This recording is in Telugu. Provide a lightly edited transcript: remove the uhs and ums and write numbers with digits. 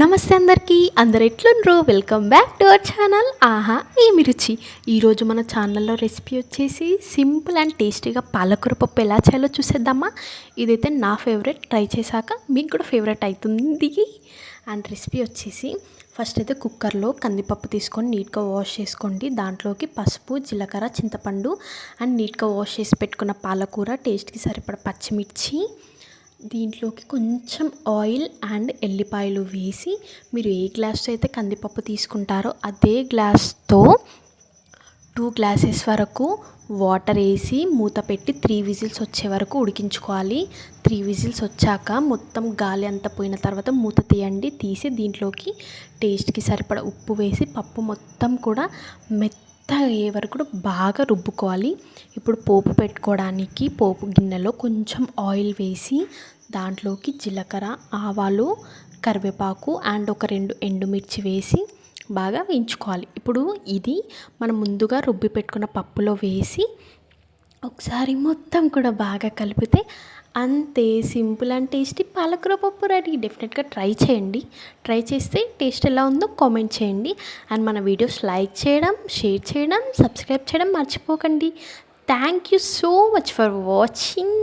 నమస్తే అందరు ఎట్లుండ్రు? Welcome back to our channel ఆహా ఏమి రుచి. ఈరోజు మన ఛానల్లో రెసిపీ వచ్చేసి సింపుల్ అండ్ టేస్టీగా పాలకూర పప్పు ఎలా చేయాలో చూసేద్దామా. ఇదైతే నా ఫేవరెట్, ట్రై చేశాక మీకు కూడా ఫేవరెట్ అవుతుంది. అండ్ రెసిపీ వచ్చేసి ఫస్ట్ అయితే కుక్కర్లో కందిపప్పు తీసుకొని నీట్గా వాష్ చేసుకోండి. దాంట్లోకి పసుపు, జీలకర్ర, చింతపండు అండ్ నీట్గా వాష్ చేసి పెట్టుకున్న పాలకూర, టేస్ట్కి సరిపడ పచ్చిమిర్చి, దీంట్లోకి కొంచెం ఆయిల్ అండ్ ఎల్లిపాయలు వేసి మీరు ఏ గ్లాస్తో అయితే కందిపప్పు తీసుకుంటారో అదే గ్లాస్తో 2 గ్లాసెస్ వరకు వాటర్ వేసి మూత పెట్టి 3 విజిల్స్ వచ్చే వరకు ఉడికించుకోవాలి. 3 విజిల్స్ వచ్చాక మొత్తం గాలి అంతా పోయిన తర్వాత మూత తీయండి. తీసి దీంట్లోకి టేస్ట్కి సరిపడ ఉప్పు వేసి పప్పు మొత్తం కూడా మెత్తగా అయ్యే వరకు కూడా బాగా రుబ్బుకోవాలి. ఇప్పుడు పోపు పెట్టుకోవడానికి పోపు గిన్నెలో కొంచెం ఆయిల్ వేసి దాంట్లోకి జీలకర్ర, ఆవాలు, కరివేపాకు అండ్ ఒక 2 ఎండుమిర్చి వేసి బాగా వేయించుకోవాలి. ఇప్పుడు ఇది మనం ముందుగా రుబ్బి పెట్టుకున్న పప్పులో వేసి ఒకసారి మొత్తం కూడా బాగా కలిపితే అంతే, సింపుల్ అండ్ టేస్టీ పాలకూర పప్పు రెడీ. డెఫినెట్గా ట్రై చేయండి. ట్రై చేస్తే టేస్ట్ ఎలా ఉందో కామెంట్ చేయండి. అండ్ మన వీడియోస్ లైక్ చేయడం, షేర్ చేయడం, సబ్స్క్రైబ్ చేయడం మర్చిపోకండి. Thank you so much for watching.